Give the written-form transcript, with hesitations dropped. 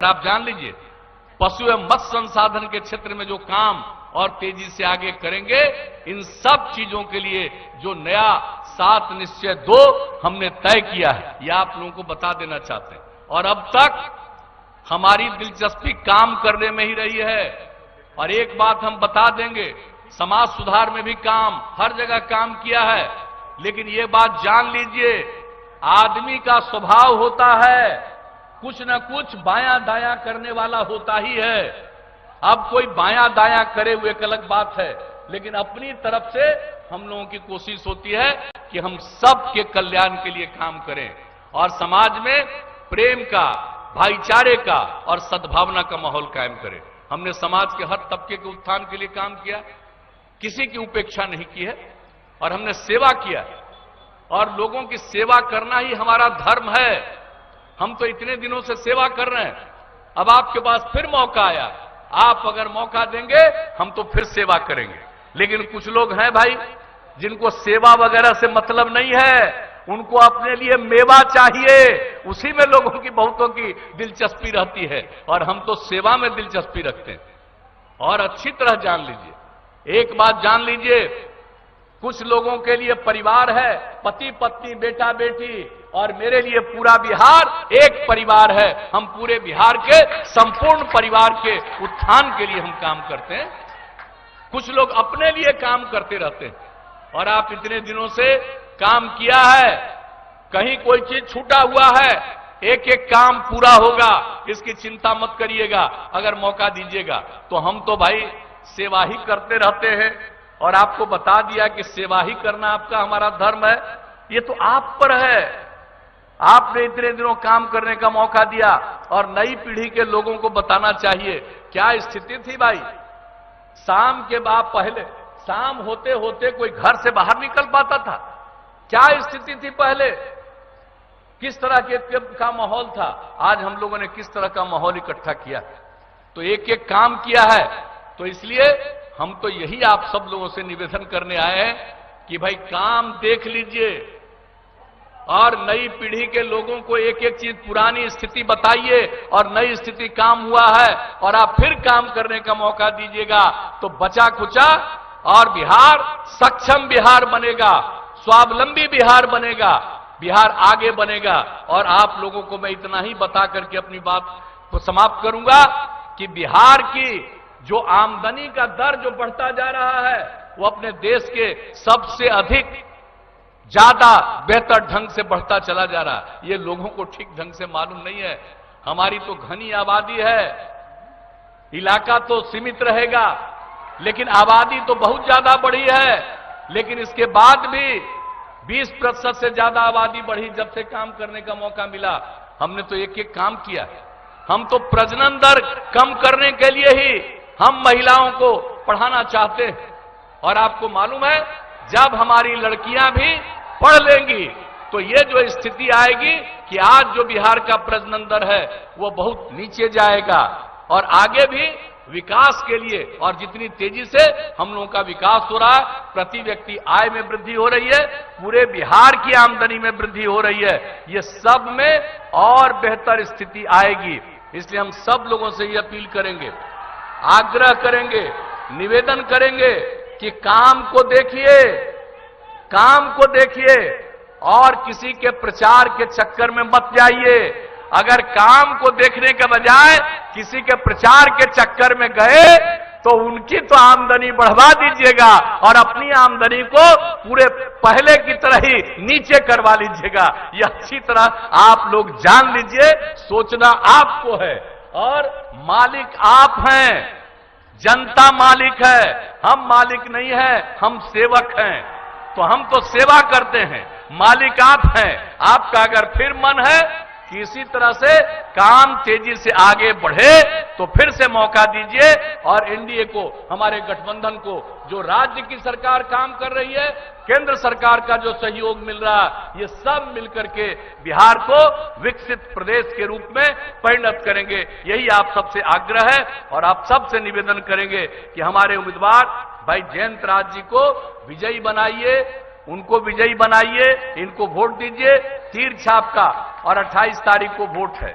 आप जान लीजिए, पशु एवं मत्स्य संसाधन के क्षेत्र में जो काम और तेजी से आगे करेंगे, इन सब चीजों के लिए जो नया 7 निश्चय 2 हमने तय किया है, यह आप लोगों को बता देना चाहते हैं। और अब तक हमारी दिलचस्पी काम करने में ही रही है। और एक बात हम बता देंगे, समाज सुधार में भी काम, हर जगह काम किया है, लेकिन ये बात जान लीजिए, आदमी का स्वभाव होता है कुछ न कुछ बायां दायां करने वाला होता ही है। अब कोई बायां दायां करे वो एक अलग बात है, लेकिन अपनी तरफ से हम लोगों की कोशिश होती है कि हम सबके कल्याण के लिए काम करें और समाज में प्रेम का, भाईचारे का और सद्भावना का माहौल कायम करें। हमने समाज के हर तबके के उत्थान के लिए काम किया, किसी की उपेक्षा नहीं की है और हमने सेवा किया और लोगों की सेवा करना ही हमारा धर्म है। हम तो इतने दिनों से सेवा कर रहे हैं, अब आपके पास फिर मौका आया, आप अगर मौका देंगे हम तो फिर सेवा करेंगे। लेकिन कुछ लोग हैं भाई जिनको सेवा वगैरह से मतलब नहीं है, उनको अपने लिए मेवा चाहिए, उसी में लोगों की, बहुतों की दिलचस्पी रहती है और हम तो सेवा में दिलचस्पी रखते हैं। और अच्छी तरह जान लीजिए, एक बात जान लीजिए, कुछ लोगों के लिए परिवार है, पति पत्नी बेटा बेटी, और मेरे लिए पूरा बिहार एक परिवार है। हम पूरे बिहार के संपूर्ण परिवार के उत्थान के लिए हम काम करते हैं। कुछ लोग अपने लिए काम करते रहते हैं और आप इतने दिनों से काम किया है, कहीं कोई चीज छूटा हुआ है, एक एक काम पूरा होगा, इसकी चिंता मत करिएगा, अगर मौका दीजिएगा। तो हम तो भाई सेवा ही करते रहते हैं और आपको बता दिया कि सेवा ही करना आपका हमारा धर्म है। ये तो आप पर है, आपने इतने दिनों काम करने का मौका दिया और नई पीढ़ी के लोगों को बताना चाहिए क्या स्थिति थी भाई। शाम के बाद पहले, शाम होते होते कोई घर से बाहर निकल पाता था? क्या स्थिति थी पहले? किस तरह का माहौल था? आज हम लोगों ने किस तरह का माहौल इकट्ठा किया, तो एक एक काम किया है। तो इसलिए हम तो यही आप सब लोगों से निवेदन करने आए हैं कि भाई काम देख लीजिए और नई पीढ़ी के लोगों को एक एक चीज, पुरानी स्थिति बताइए और नई स्थिति काम हुआ है और आप फिर काम करने का मौका दीजिएगा, तो बचा कुचा और बिहार सक्षम बिहार बनेगा, स्वावलंबी बिहार बनेगा, बिहार आगे बनेगा। और आप लोगों को मैं इतना ही बता करके अपनी बात को समाप्त करूंगा कि बिहार की जो आमदनी का दर जो बढ़ता जा रहा है, वो अपने देश के सबसे अधिक ज्यादा बेहतर ढंग से बढ़ता चला जा रहा है। ये लोगों को ठीक ढंग से मालूम नहीं है। हमारी तो घनी आबादी है, इलाका तो सीमित रहेगा, लेकिन आबादी तो बहुत ज्यादा बढ़ी है। लेकिन इसके बाद भी 20% से ज्यादा आबादी बढ़ी जब से काम करने का मौका मिला। हमने तो एक एक काम किया। हम तो प्रजनन दर कम करने के लिए ही हम महिलाओं को पढ़ाना चाहते हैं। और आपको मालूम है, जब हमारी लड़कियां भी पढ़ लेंगी तो ये जो स्थिति आएगी कि आज जो बिहार का प्रजनन दर है वो बहुत नीचे जाएगा और आगे भी विकास के लिए, और जितनी तेजी से हम लोगों का विकास हो रहा है, प्रति व्यक्ति आय में वृद्धि हो रही है, पूरे बिहार की आमदनी में वृद्धि हो रही है, ये सब में और बेहतर स्थिति आएगी। इसलिए हम सब लोगों से ये अपील करेंगे, आग्रह करेंगे, निवेदन करेंगे कि काम को देखिए, काम को देखिए और किसी के प्रचार के चक्कर में मत जाइए। अगर काम को देखने के बजाय किसी के प्रचार के चक्कर में गए तो उनकी तो आमदनी बढ़वा दीजिएगा और अपनी आमदनी को पूरे पहले की तरह ही नीचे करवा लीजिएगा। यह अच्छी तरह आप लोग जान लीजिए, सोचना आपको है और मालिक आप हैं, जनता मालिक है, हम मालिक नहीं है, हम सेवक हैं। तो हम तो सेवा करते हैं, मालिक आप हैं। आपका अगर फिर मन है कि इसी तरह से काम तेजी से आगे बढ़े तो फिर से मौका दीजिए और एनडीए को, हमारे गठबंधन को, जो राज्य की सरकार काम कर रही है, केंद्र सरकार का जो सहयोग मिल रहा है, ये सब मिलकर के बिहार को विकसित प्रदेश के रूप में परिणत करेंगे। यही आप सबसे आग्रह है और आप सबसे निवेदन करेंगे कि हमारे उम्मीदवार भाई जयंत राज जी को विजयी बनाइए, उनको विजयी बनाइए, इनको वोट दीजिए, तीर छाप का, और 28 तारीख को वोट है।